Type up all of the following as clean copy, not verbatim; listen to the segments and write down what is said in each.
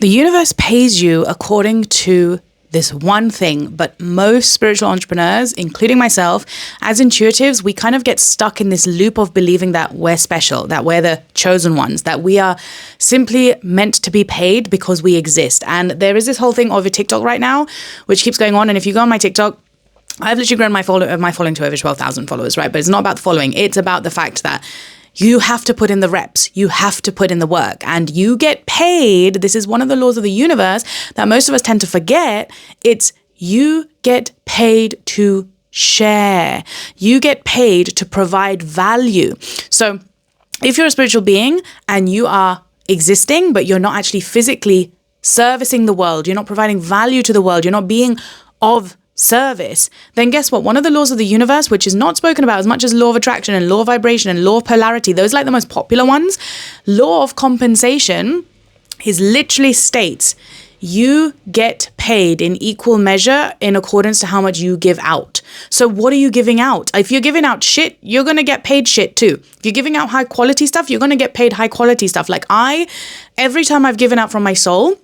The universe pays you according to this one thing, but most spiritual entrepreneurs, including myself, as intuitives, we kind of get stuck in this loop of believing that we're special, that we're the chosen ones, that we are simply meant to be paid because we exist. And there is this whole thing over TikTok right now, which keeps going on. And if you go on my TikTok, I've literally grown my following to over 12,000 followers, right? But it's not about the following. It's about the fact that you have to put in the reps, you have to put in the work, and you get paid. This is one of the laws of the universe that most of us tend to forget. It's you get paid to share. You get paid to provide value. So if you're a spiritual being and you are existing, but you're not actually physically servicing the world, you're not providing value to the world, you're not being of service, then guess what? One of the laws of the universe, which is not spoken about as much as law of attraction and law of vibration and law of polarity, those are like the most popular ones. Law of compensation is literally states you get paid in equal measure in accordance to how much you give out. So what are you giving out? If you're giving out shit, you're going to get paid shit too. If you're giving out high quality stuff, you're going to get paid high quality stuff. Like every time I've given out from my soul,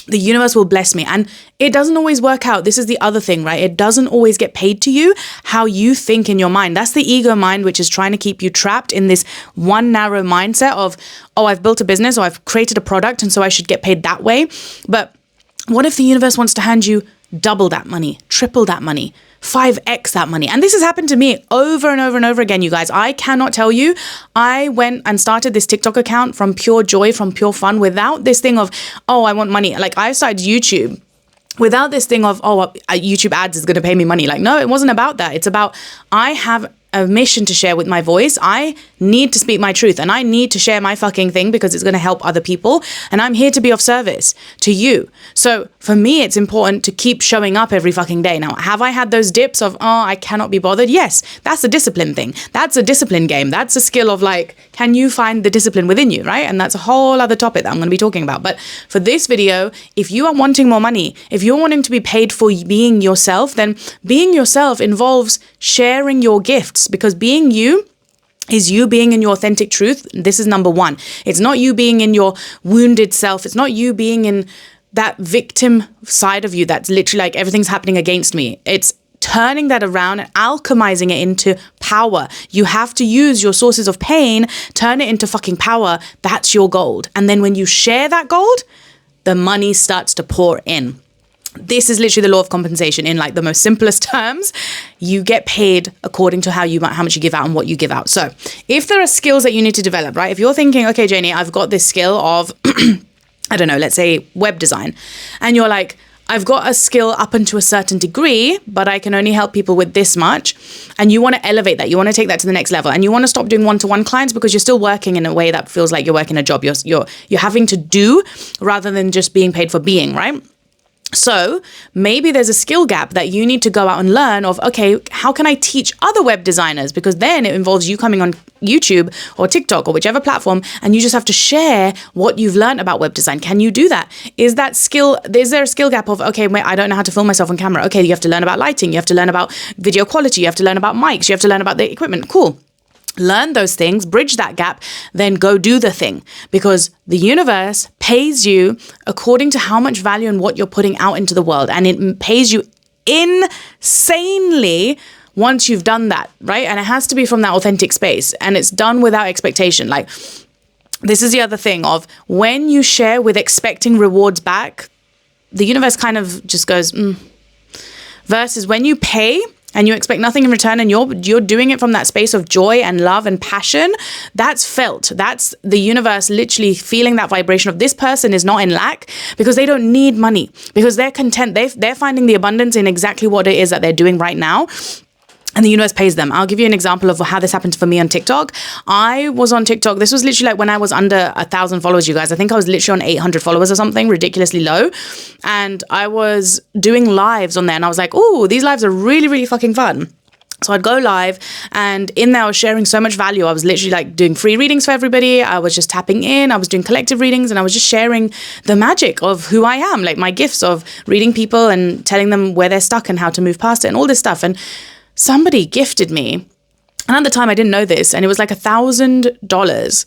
the universe will bless me. And it doesn't always work out. This is the other thing, right? It doesn't always get paid to you how you think in your mind. That's the ego mind, which is trying to keep you trapped in this one narrow mindset of, oh, I've built a business or I've created a product and so I should get paid that way. But what if the universe wants to hand you double that money, triple that money, 5x that money? And this has happened to me over and over and over again, you guys. I cannot tell you. I went and started this TikTok account from pure joy, from pure fun, without this thing of, oh, I want money. Like I started YouTube without this thing of, oh, YouTube ads is going to pay me money. Like, no, it wasn't about that. It's about, I have a mission to share with my voice. I need to speak my truth and I need to share my fucking thing because it's going to help other people. And I'm here to be of service to you. So for me, it's important to keep showing up every fucking day. Now, have I had those dips of, oh, I cannot be bothered? Yes, that's a discipline thing. That's a discipline game. That's a skill of like, can you find the discipline within you, right? And that's a whole other topic that I'm going to be talking about. But for this video, if you are wanting more money, if you're wanting to be paid for being yourself, then being yourself involves sharing your gifts, because being you is you being in your authentic truth. This is number one. It's not you being in your wounded self. It's not you being in that victim side of you that's literally like everything's happening against me. It's turning that around and alchemizing it into power. You have to use your sources of pain, turn it into fucking power. That's your gold. And then when you share that gold, the money starts to pour in. This is literally the law of compensation in like the most simplest terms. You get paid according to how much you give out and what you give out. So if there are skills that you need to develop, right? If you're thinking, okay, Janie, I've got this skill of, I don't know, let's say web design. And you're like, I've got a skill up until a certain degree, but I can only help people with this much. And you want to elevate that. You want to take that to the next level. And you want to stop doing one-to-one clients because you're still working in a way that feels like you're working a job. You're having to do rather than just being paid for being, right? So maybe there's a skill gap that you need to go out and learn of, okay, how can I teach other web designers? Because then it involves you coming on YouTube or TikTok or whichever platform, and you just have to share what you've learned about web design. Can you do that? Is there a skill gap of, okay, wait, I don't know how to film myself on camera. Okay, you have to learn about lighting. You have to learn about video quality. You have to learn about mics. You have to learn about the equipment. Cool. Learn those things, bridge that gap, then go do the thing, because the universe pays you according to how much value and what you're putting out into the world. And it pays you insanely once you've done that, right? And it has to be from that authentic space, and it's done without expectation. Like, this is the other thing of when you share with expecting rewards back, the universe kind of just goes, versus when you pay and you expect nothing in return and you're doing it from that space of joy and love and passion, that's felt. That's the universe literally feeling that vibration of this person is not in lack because they don't need money, because they're content. They're finding the abundance in exactly what it is that they're doing right now. And the universe pays them. I'll give you an example of how this happened for me on TikTok. I was on TikTok. This was literally like when I was under 1,000 followers, you guys. I think I was literally on 800 followers or something, ridiculously low. And I was doing lives on there. And I was like, oh, these lives are really, really fucking fun. So I'd go live, and in there I was sharing so much value. I was literally like doing free readings for everybody. I was just tapping in. I was doing collective readings, and I was just sharing the magic of who I am, like my gifts of reading people and telling them where they're stuck and how to move past it and all this stuff. And somebody gifted me, and at the time I didn't know this, and it was like $1,000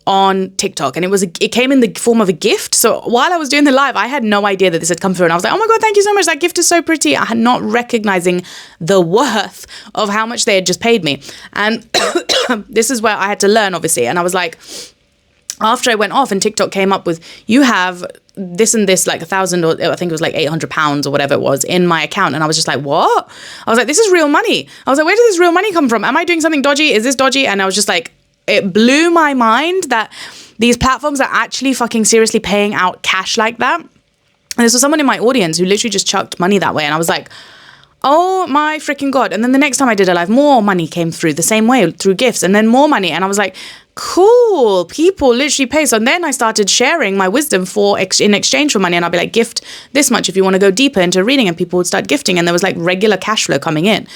on TikTok, and it came in the form of a gift. So while I was doing the live, I had no idea that this had come through, and I was like, oh my God, thank you so much. That gift is so pretty. I had not recognizing the worth of how much they had just paid me. And this is where I had to learn, obviously. And I was like, after I went off and TikTok came up with, you have this and this, like 1,000, or I think it was like £800 or whatever it was in my account. And I was just like, what? I was like, this is real money. I was like, where did this real money come from? Am I doing something dodgy? Is this dodgy? And I was just like, it blew my mind that these platforms are actually fucking seriously paying out cash like that. And this was someone in my audience who literally just chucked money that way. And I was like, oh my freaking God. And then the next time I did a live, more money came through the same way through gifts, and then more money. And I was like, cool, people literally pay. So then I started sharing my wisdom in exchange for money. And I'd be like, gift this much if you want to go deeper into reading, and people would start gifting. And there was like regular cash flow coming in.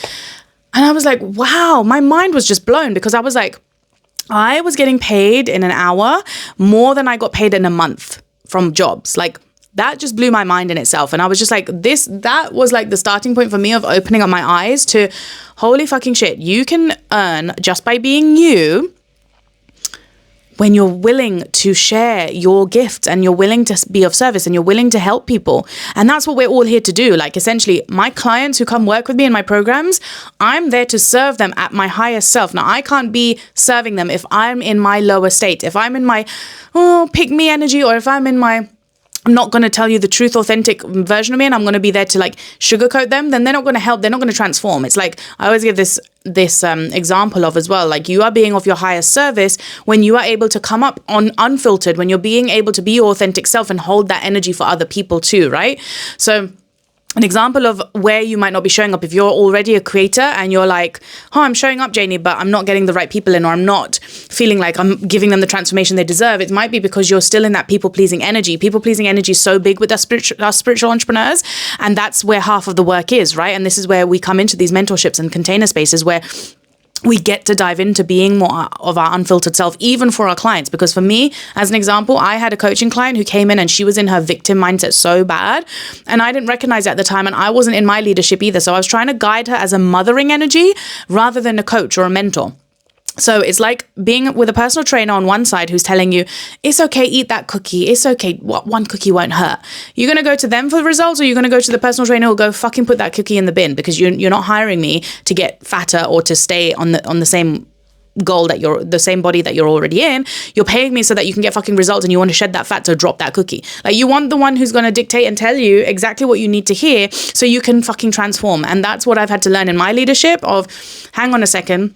And I was like, wow, my mind was just blown, because I was like, I was getting paid in an hour more than I got paid in a month from jobs. Like, that just blew my mind in itself. And I was just like, that was like the starting point for me of opening up my eyes to, holy fucking shit, you can earn just by being you when you're willing to share your gifts, and you're willing to be of service, and you're willing to help people. And that's what we're all here to do. Like, essentially, my clients who come work with me in my programs, I'm there to serve them at my highest self. Now, I can't be serving them if I'm in my lower state, if I'm in my, pick me energy, or if I'm in my, I'm not going to tell you the truth, authentic version of me, and I'm going to be there to like sugarcoat them, then they're not going to help. They're not going to transform. It's like, I always give this example of as well, like, you are being of your highest service when you are able to come up on unfiltered, when you're being able to be your authentic self and hold that energy for other people too, right? So an example of where you might not be showing up, if you're already a creator and you're like, oh, I'm showing up, Janie, but I'm not getting the right people in, or I'm not feeling like I'm giving them the transformation they deserve. It might be because you're still in that people-pleasing energy. People-pleasing energy is so big with us spiritual entrepreneurs, and that's where half of the work is, right? And this is where we come into these mentorships and container spaces where we get to dive into being more of our unfiltered self, even for our clients. Because for me, as an example, I had a coaching client who came in and she was in her victim mindset so bad, and I didn't recognize it at the time, and I wasn't in my leadership either. So I was trying to guide her as a mothering energy rather than a coach or a mentor. So it's like being with a personal trainer on one side who's telling you, it's okay, eat that cookie. It's okay. One cookie won't hurt. You're going to go to them for the results, or you're going to go to the personal trainer who will go fucking put that cookie in the bin, because you're not hiring me to get fatter or to stay on the same goal that you're, the same body that you're already in. You're paying me so that you can get fucking results, and you want to shed that fat, so drop that cookie. Like, you want the one who's going to dictate and tell you exactly what you need to hear so you can fucking transform. And that's what I've had to learn in my leadership of, hang on a second,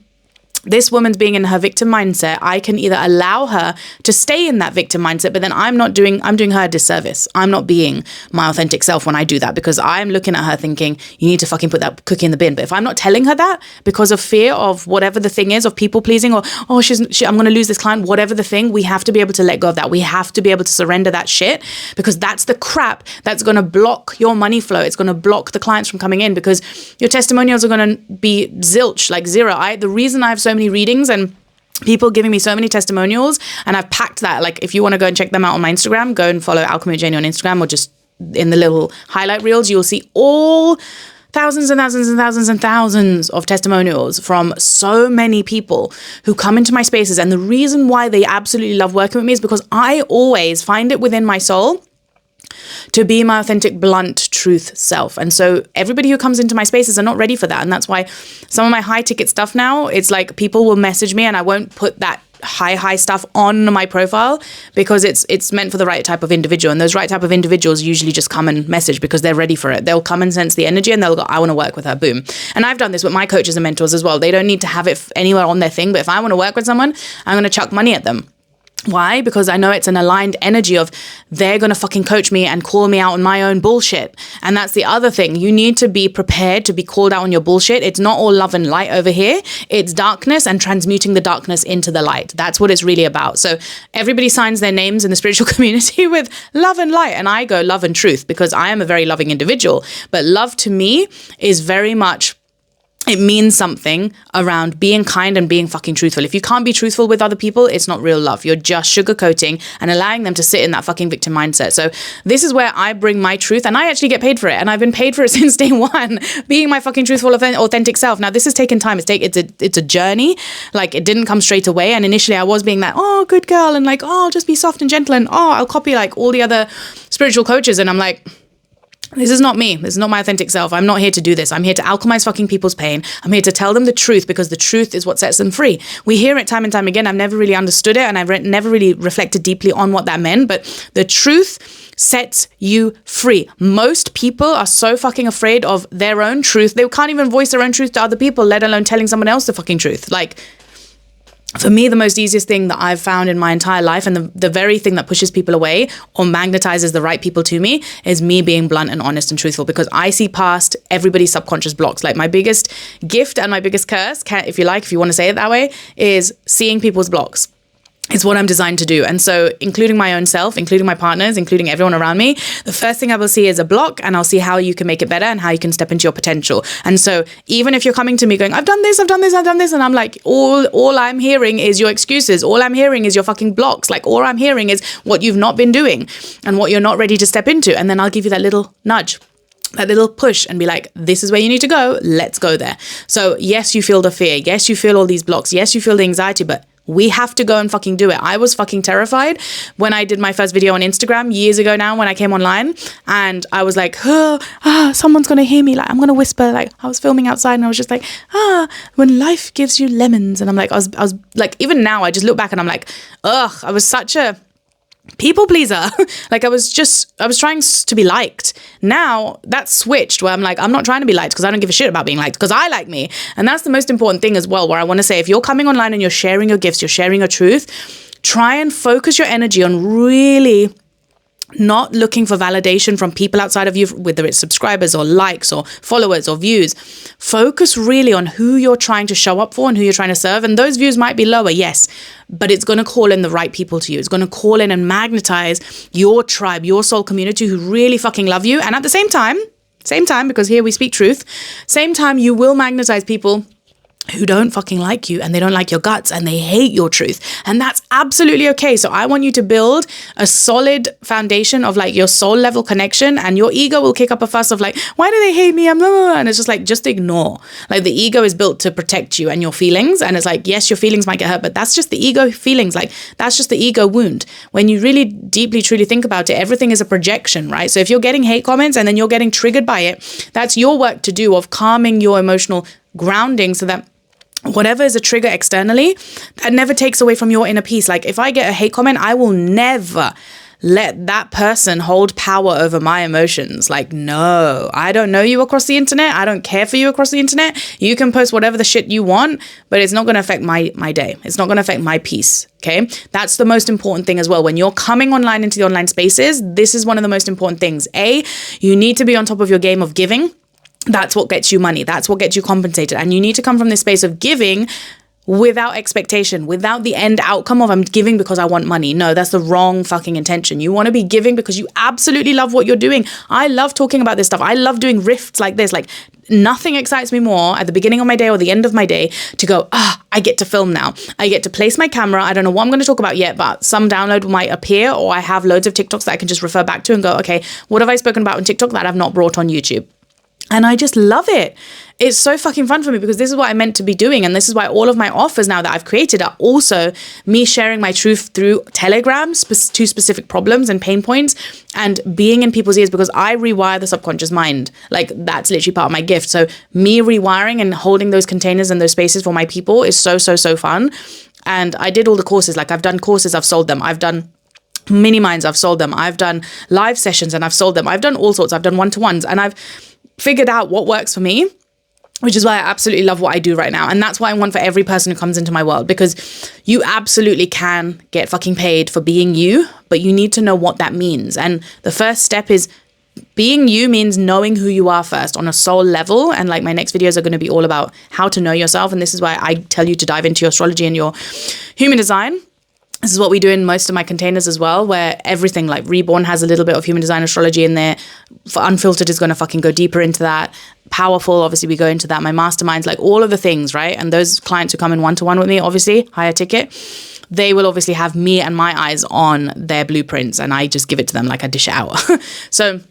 this woman's being in her victim mindset. I can either allow her to stay in that victim mindset, but then I'm doing her a disservice. I'm not being my authentic self when I do that, because I'm looking at her thinking, you need to fucking put that cookie in the bin. But if I'm not telling her that because of fear of whatever the thing is, of people pleasing, or, oh, I'm going to lose this client, whatever the thing, we have to be able to let go of that. We have to be able to surrender that shit, because that's the crap that's going to block your money flow. It's going to block the clients from coming in, because your testimonials are going to be zilch, like zero. The reason I have so many readings and people giving me so many testimonials, and I've packed that, like, if you want to go and check them out on my Instagram, go and follow Alchemy with Janie on Instagram, or just in the little highlight reels, you'll see all thousands and thousands and thousands and thousands of testimonials from so many people who come into my spaces. And the reason why they absolutely love working with me is because I always find it within my soul to be my authentic, blunt, truth self. And so everybody who comes into my spaces are not ready for that. And that's why some of my high ticket stuff now, it's like people will message me and I won't put that high stuff on my profile, because it's meant for the right type of individual. And those right type of individuals usually just come and message because they're ready for it. They'll come and sense the energy and they'll go, I want to work with her, boom. And I've done this with my coaches and mentors as well. They don't need to have it anywhere on their thing, but if I want to work with someone, I'm going to chuck money at them. Why? Because I know it's an aligned energy of they're going to fucking coach me and call me out on my own bullshit. And that's the other thing. You need to be prepared to be called out on your bullshit. It's not all love and light over here. It's darkness and transmuting the darkness into the light. That's what it's really about. So everybody signs their names in the spiritual community with love and light. And I go love and truth, because I am a very loving individual. But love to me is very much it means something around being kind and being fucking truthful. If you can't be truthful with other people, it's not real love. You're just sugarcoating and allowing them to sit in that fucking victim mindset. So this is where I bring my truth, and I actually get paid for it. And I've been paid for it since day one, being my fucking truthful, authentic self. Now, this has taken time. It's a journey. Like, it didn't come straight away. And initially I was being that, oh, good girl. And like, oh, I'll just be soft and gentle. And oh, I'll copy like all the other spiritual coaches. And I'm like, this is not me. This is not my authentic self. I'm not here to do this. I'm here to alchemize fucking people's pain. I'm here to tell them the truth, because the truth is what sets them free. We hear it time and time again. I've never really understood it, and I've never really reflected deeply on what that meant. But the truth sets you free. Most people are so fucking afraid of their own truth. They can't even voice their own truth to other people, let alone telling someone else the fucking truth. Like, for me, the most easiest thing that I've found in my entire life, and the very thing that pushes people away or magnetizes the right people to me, is me being blunt and honest and truthful, because I see past everybody's subconscious blocks. Like, my biggest gift and my biggest curse, if you want to say it that way, is seeing people's blocks. It's what I'm designed to do. And so, including my own self, including my partners, including everyone around me, the first thing I will see is a block, and I'll see how you can make it better and how you can step into your potential. And so, even if you're coming to me going, I've done this, and I'm like, all I'm hearing is your excuses. All I'm hearing is your fucking blocks. Like, all I'm hearing is what you've not been doing and what you're not ready to step into. And then I'll give you that little nudge, that little push, and be like, this is where you need to go. Let's go there. So yes, you feel the fear. Yes, you feel all these blocks. Yes, you feel the anxiety, but we have to go and fucking do it. I was fucking terrified when I did my first video on Instagram years ago now, when I came online, and I was like, someone's going to hear me. Like, I'm going to whisper. Like, I was filming outside, and I was just like, when life gives you lemons. And I'm like, I was like, even now I just look back and I'm like, I was such a people pleaser. Like, I was trying to be liked. Now that's switched, where I'm like, I'm not trying to be liked, because I don't give a shit about being liked, because I like me. And that's the most important thing as well, where I want to say, if you're coming online and you're sharing your gifts, you're sharing your truth, try and focus your energy on really not looking for validation from people outside of you, whether it's subscribers or likes or followers or views. Focus really on who you're trying to show up for and who you're trying to serve. And those views might be lower, yes, but it's going to call in the right people to you. It's going to call in and magnetize your tribe, your soul community, who really fucking love you. And at the same time, because here we speak truth, same time, you will magnetize people who don't fucking like you, and they don't like your guts, and they hate your truth. And that's absolutely okay. So I want you to build a solid foundation of like your soul level connection, and your ego will kick up a fuss of like, why do they hate me? And it's just like, just ignore. Like, the ego is built to protect you and your feelings. And it's like, yes, your feelings might get hurt, but that's just the ego feelings. Like, that's just the ego wound. When you really deeply, truly think about it, everything is a projection, right? So if you're getting hate comments and then you're getting triggered by it, that's your work to do of calming your emotional grounding, so that whatever is a trigger externally, that never takes away from your inner peace. Like, if I get a hate comment, I will never let that person hold power over my emotions. Like, no, I don't know you across the internet. I don't care for you across the internet. You can post whatever the shit you want, but it's not going to affect my day. It's not going to affect my peace. Okay. That's the most important thing as well. When you're coming online into the online spaces, this is one of the most important things. You need to be on top of your game of giving. That's what gets you money. That's what gets you compensated. And you need to come from this space of giving without expectation, without the end outcome of I'm giving because I want money. No, that's the wrong fucking intention. You want to be giving because you absolutely love what you're doing. I love talking about this stuff. I love doing rifts like this. Like, nothing excites me more at the beginning of my day or the end of my day to go, I get to film now. I get to place my camera. I don't know what I'm going to talk about yet, but some download might appear, or I have loads of TikToks that I can just refer back to and go, okay, what have I spoken about on TikTok that I've not brought on YouTube? And I just love it. It's so fucking fun for me, because this is what I meant to be doing. And this is why all of my offers now that I've created are also me sharing my truth through Telegram to specific problems and pain points, and being in people's ears, because I rewire the subconscious mind. Like, that's literally part of my gift. So me rewiring and holding those containers and those spaces for my people is so, so, so fun. And I did all the courses. Like, I've done courses, I've sold them. I've done mini minds, I've sold them. I've done live sessions and I've sold them. I've done all sorts. I've done one-to-ones, and I've figured out what works for me, which is why I absolutely love what I do right now. And that's what I want for every person who comes into my world, because you absolutely can get fucking paid for being you, but you need to know what that means. And the first step is being you means knowing who you are first on a soul level. And like, my next videos are going to be all about how to know yourself. And this is why I tell you to dive into your astrology and your human design, This is what we do in most of my containers as well, where everything like Reborn has a little bit of human design astrology in there. For Unfiltered is going to fucking go deeper into that. Powerful, obviously we go into that. My masterminds, like all of the things, right? And those clients who come in one-to-one with me, obviously higher ticket, they will obviously have me and my eyes on their blueprints, and I just give it to them like I dish it out. So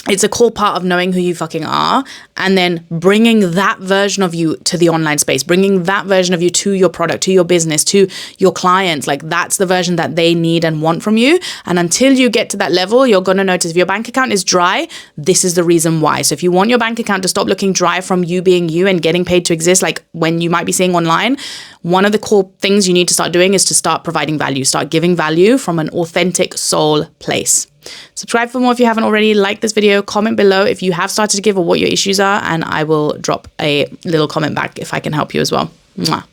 it's a core part of knowing who you fucking are, and then bringing that version of you to the online space, bringing that version of you to your product, to your business, to your clients. Like that's the version that they need and want from you. And until you get to that level, you're going to notice if your bank account is dry, this is the reason why. So if you want your bank account to stop looking dry from you being you and getting paid to exist, like when you might be seeing online, one of the core things you need to start doing is to start providing value, start giving value from an authentic soul place. Subscribe for more if you haven't already. Like this video, comment below if you have started to give or what your issues are, and I will drop a little comment back if I can help you as well. Mwah.